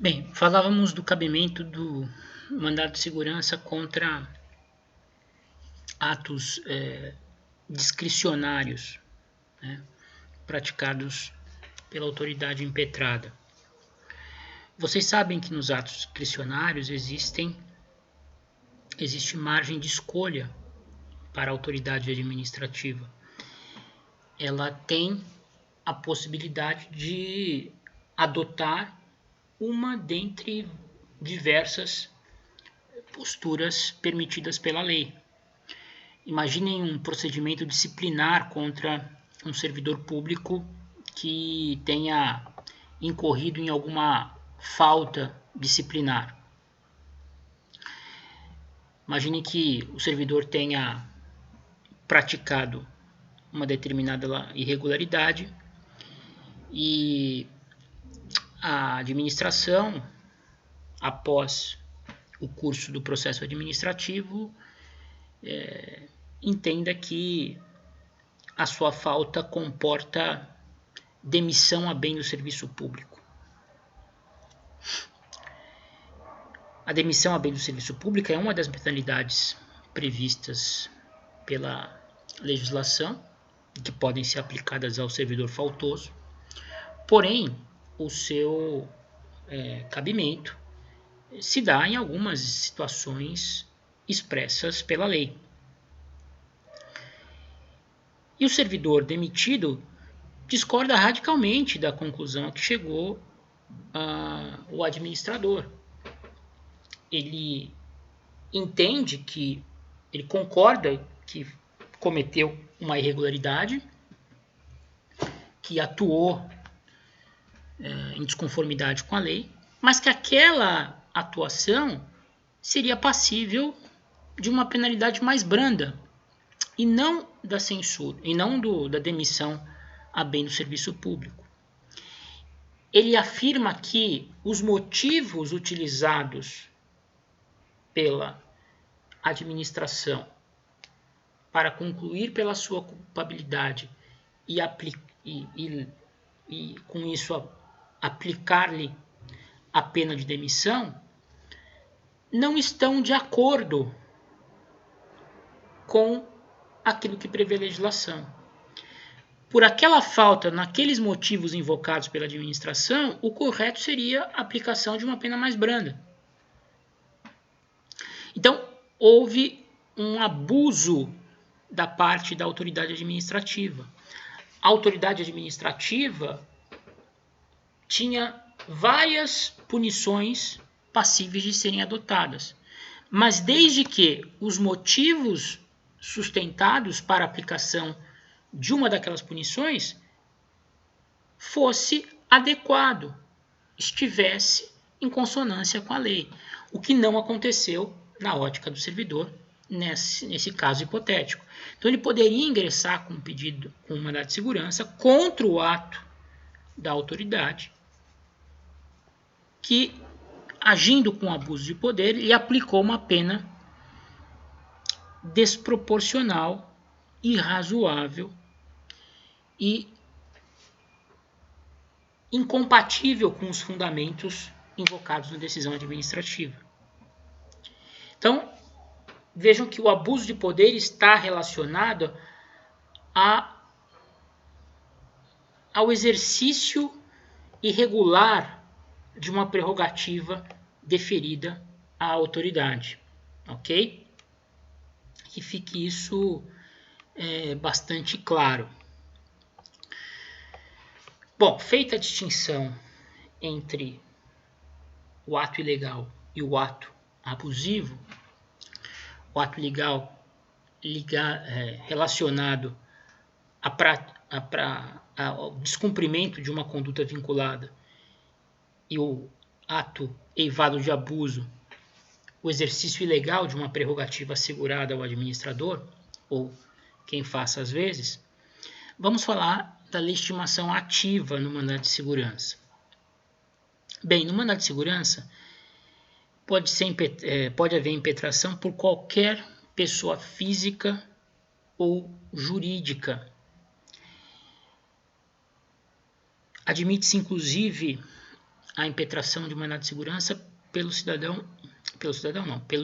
Bem, falávamos do cabimento do mandado de segurança contra atos discricionários, né, praticados pela autoridade impetrada. Vocês sabem que nos atos discricionários existe margem de escolha para a autoridade administrativa. Ela tem a possibilidade de adotar uma dentre diversas posturas permitidas pela lei. Imaginem um procedimento disciplinar contra um servidor público que tenha incorrido em alguma falta disciplinar. Imagine que o servidor tenha praticado uma determinada irregularidade e a administração, após o curso do processo administrativo, entenda que a sua falta comporta demissão a bem do serviço público. A demissão a bem do serviço público é uma das penalidades previstas pela legislação, que podem ser aplicadas ao servidor faltoso, porém, o seu cabimento se dá em algumas situações expressas pela lei. E o servidor demitido discorda radicalmente da conclusão a que chegou o administrador. Ele entende que, ele concorda que cometeu uma irregularidade, que atuou em desconformidade com a lei, mas que aquela atuação seria passível de uma penalidade mais branda e não da censura, e não da demissão a bem do serviço público. Ele afirma que os motivos utilizados pela administração para concluir pela sua culpabilidade e com isso aplicar-lhe a pena de demissão não estão de acordo com aquilo que prevê a legislação. Por aquela falta, naqueles motivos invocados pela administração, o correto seria a aplicação de uma pena mais branda. Então, houve um abuso da parte da autoridade administrativa. A autoridade administrativa tinha várias punições passíveis de serem adotadas, mas desde que os motivos sustentados para a aplicação de uma daquelas punições fosse adequado, estivesse em consonância com a lei, o que não aconteceu na ótica do servidor nesse caso hipotético. Então ele poderia ingressar com um pedido, com um mandado de segurança contra o ato da autoridade que, agindo com abuso de poder, lhe aplicou uma pena desproporcional, irrazoável e incompatível com os fundamentos invocados na decisão administrativa. Então, vejam que o abuso de poder está relacionado ao exercício irregular de uma prerrogativa deferida à autoridade, ok? Que fique isso bastante claro. Bom, feita a distinção entre o ato ilegal e o ato abusivo, o ato legal relacionado ao descumprimento de uma conduta vinculada e o ato eivado de abuso, o exercício ilegal de uma prerrogativa assegurada ao administrador, ou quem faça às vezes, vamos falar da legitimação ativa no mandado de segurança. Bem, no mandado de segurança pode haver impetração por qualquer pessoa física ou a impetração de mandado de segurança pelo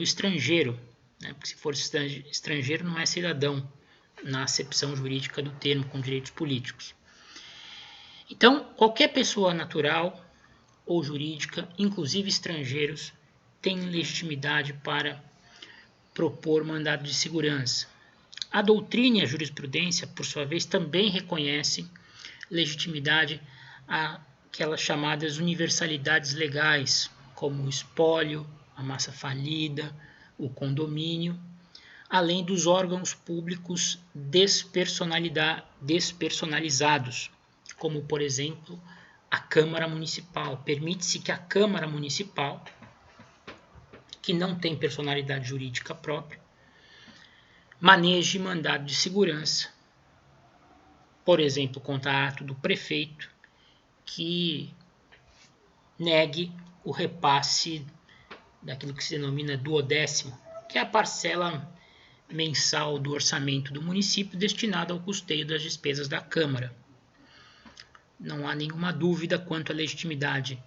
estrangeiro, né? Porque se for estrangeiro não é cidadão na acepção jurídica do termo, com direitos políticos. Então, qualquer pessoa natural ou jurídica, inclusive estrangeiros, tem legitimidade para propor mandado de segurança. A doutrina e a jurisprudência, por sua vez, também reconhecem legitimidade àquelas chamadas universalidades legais, como o espólio, a massa falida, o condomínio, além dos órgãos públicos despersonalizados, como, por exemplo, a Câmara Municipal. Permite-se que a Câmara Municipal, que não tem personalidade jurídica própria, maneje mandado de segurança, por exemplo, contra ato do prefeito, que negue o repasse daquilo que se denomina duodécimo, que é a parcela mensal do orçamento do município destinada ao custeio das despesas da Câmara. Não há nenhuma dúvida quanto à legitimidade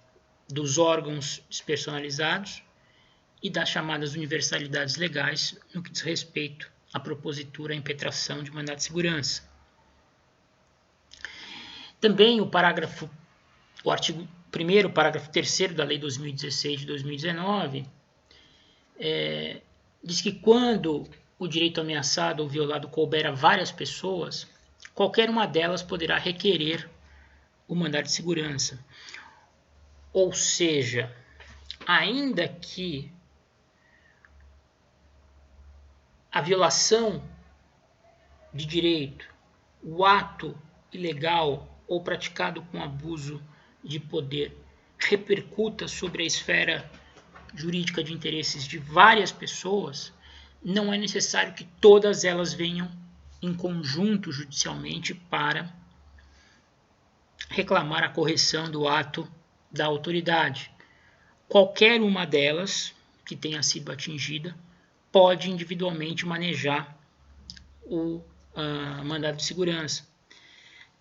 dos órgãos despersonalizados e das chamadas universalidades legais no que diz respeito à propositura, à impetração de mandado de segurança. Também o artigo 1º, parágrafo 3º da Lei 2016 de 2019, diz que quando o direito ameaçado ou violado couber a várias pessoas, qualquer uma delas poderá requerer o mandado de segurança. Ou seja, ainda que a violação de direito, o ato ilegal ou praticado com abuso de poder repercuta sobre a esfera jurídica de interesses de várias pessoas, não é necessário que todas elas venham em conjunto judicialmente para reclamar a correção do ato da autoridade. Qualquer uma delas que tenha sido atingida pode individualmente manejar o mandado de segurança.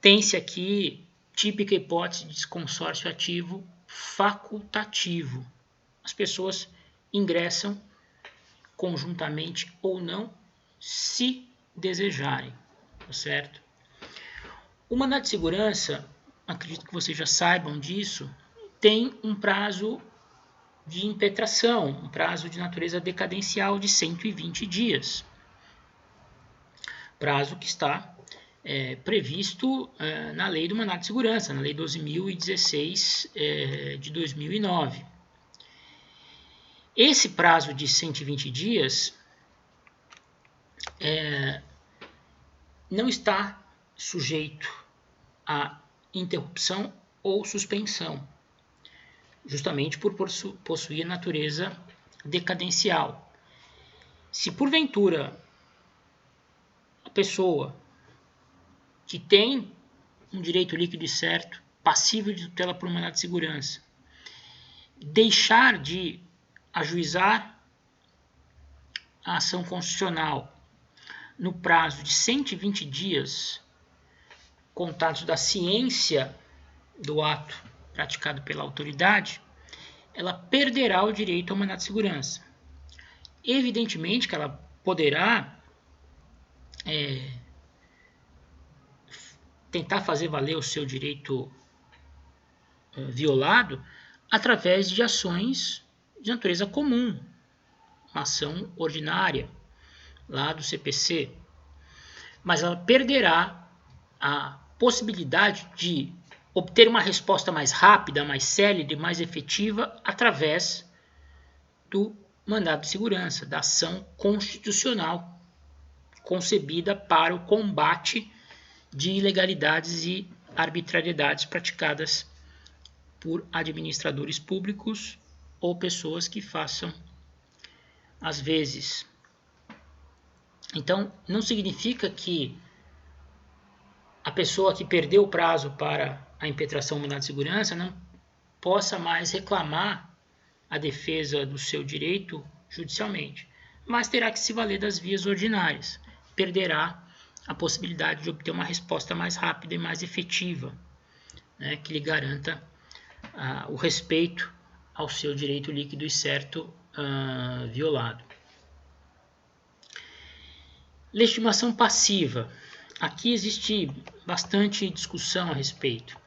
Tem-se aqui típica hipótese de consórcio ativo facultativo. As pessoas ingressam conjuntamente ou não, se desejarem, tá certo? O mandado de segurança, acredito que vocês já saibam disso, tem um prazo de impetração, um prazo de natureza decadencial de 120 dias. Prazo que está previsto na Lei do Mandado de Segurança, na Lei 12.016 de 2009. Esse prazo de 120 dias não está sujeito a interrupção ou suspensão, justamente por possuir natureza decadencial. Se porventura a pessoa que tem um direito líquido e certo, passível de tutela por mandado de segurança, deixar de ajuizar a ação constitucional no prazo de 120 dias, contados da ciência do ato praticado pela autoridade, ela perderá o direito ao mandado de segurança. Evidentemente que ela poderá tentar fazer valer o seu direito violado através de ações de natureza comum, uma ação ordinária lá do CPC, mas ela perderá a possibilidade de obter uma resposta mais rápida, mais célere, mais efetiva através do mandado de segurança, da ação constitucional concebida para o combate de ilegalidades e arbitrariedades praticadas por administradores públicos ou pessoas que façam às vezes. Então, não significa que a pessoa que perdeu o prazo para a impetração do mandado de segurança não possa mais reclamar a defesa do seu direito judicialmente, mas terá que se valer das vias ordinárias. Perderá a possibilidade de obter uma resposta mais rápida e mais efetiva, né, que lhe garanta o respeito ao seu direito líquido e certo violado. Legitimação passiva. Aqui existe bastante discussão a respeito.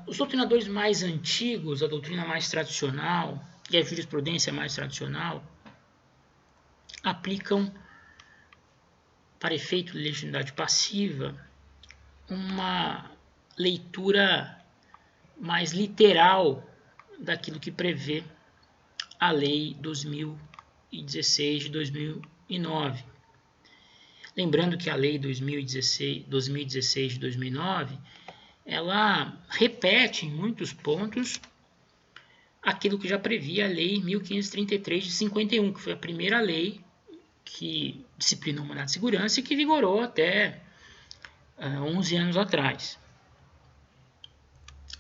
Os doutrinadores mais antigos, a doutrina mais tradicional e a jurisprudência mais tradicional aplicam, para efeito de legitimidade passiva, uma leitura mais literal daquilo que prevê a Lei 2016 de 2009. Lembrando que a Lei 2016 de 2009, ela repete em muitos pontos aquilo que já previa a Lei 1533 de 51, que foi a primeira lei que disciplinou o mandado de segurança e que vigorou até 11 anos atrás.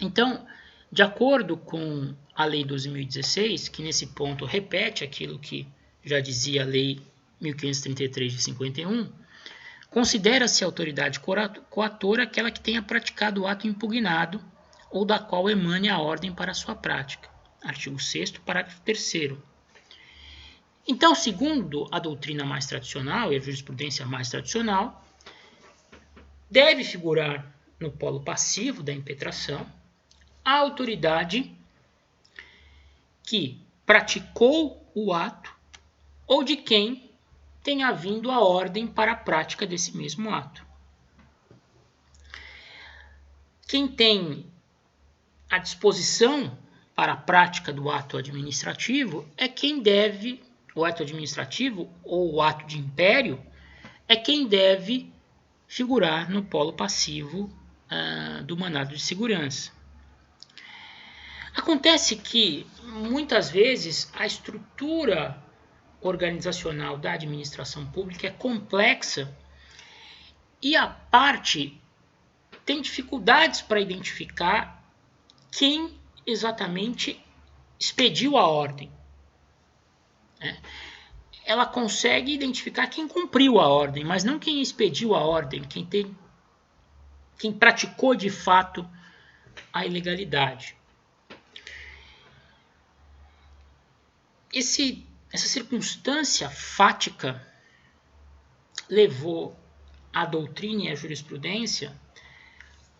Então, de acordo com a Lei 2016, que nesse ponto repete aquilo que já dizia a Lei 1533 de 51, considera-se autoridade coatora aquela que tenha praticado o ato impugnado ou da qual emane a ordem para sua prática. Artigo 6º, parágrafo 3º. Então, segundo a doutrina mais tradicional e a jurisprudência mais tradicional, deve figurar no polo passivo da impetração a autoridade que praticou o ato ou de quem tenha vindo a ordem para a prática desse mesmo ato. Quem tem a disposição para a prática do ato administrativo é quem deve, o ato administrativo ou o ato de império, é quem deve figurar no polo passivo do mandado de segurança. Acontece que, muitas vezes, a estrutura organizacional da administração pública é complexa e a parte tem dificuldades para identificar quem exatamente expediu a ordem. Ela consegue identificar quem cumpriu a ordem, mas não quem expediu a ordem, quem praticou de fato a ilegalidade. Essa circunstância fática levou a doutrina e a jurisprudência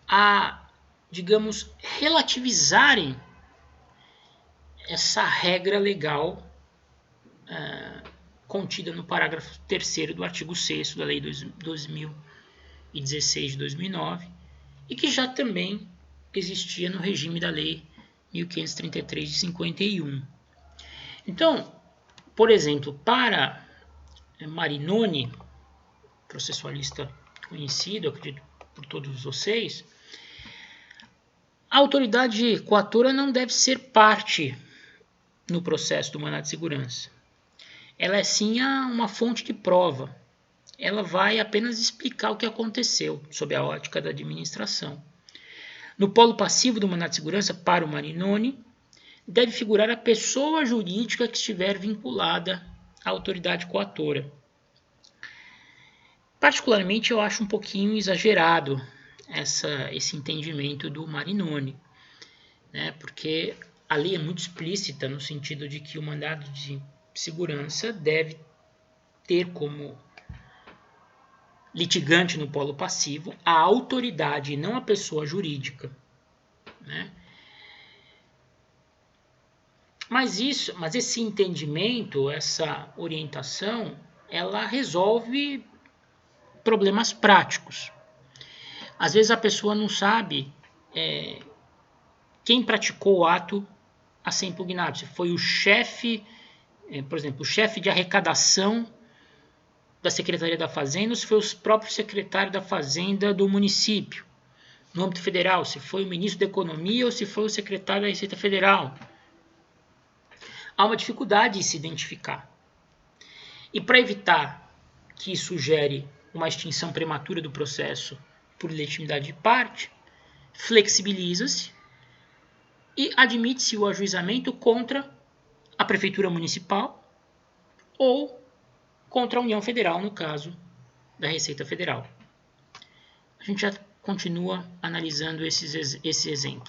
a, digamos, relativizarem essa regra legal contida no parágrafo 3º do artigo 6º da Lei 2016 de 2009 e que já também existia no regime da Lei 1533 de 51. Então, por exemplo, para Marinoni, processualista conhecido, acredito por todos vocês, a autoridade coatora não deve ser parte no processo do mandado de segurança. Ela é sim uma fonte de prova. Ela vai apenas explicar o que aconteceu sob a ótica da administração. No polo passivo do mandado de segurança, para o Marinoni, deve figurar a pessoa jurídica que estiver vinculada à autoridade coatora. Particularmente, eu acho um pouquinho exagerado esse entendimento do Marinoni, porque a lei é muito explícita no sentido de que o mandado de segurança deve ter como litigante no polo passivo a autoridade e não a pessoa jurídica. Mas esse entendimento, essa orientação, ela resolve problemas práticos. Às vezes a pessoa não sabe quem praticou o ato a ser impugnado. Se foi o chefe, por exemplo, o chefe de arrecadação da Secretaria da Fazenda, ou se foi o próprio secretário da Fazenda do município. No âmbito federal, se foi o ministro da Economia ou se foi o secretário da Receita Federal. Há uma dificuldade em se identificar. E para evitar que isso gere uma extinção prematura do processo por legitimidade de parte, flexibiliza-se e admite-se o ajuizamento contra a Prefeitura Municipal ou contra a União Federal, no caso da Receita Federal. A gente já continua analisando esse exemplo.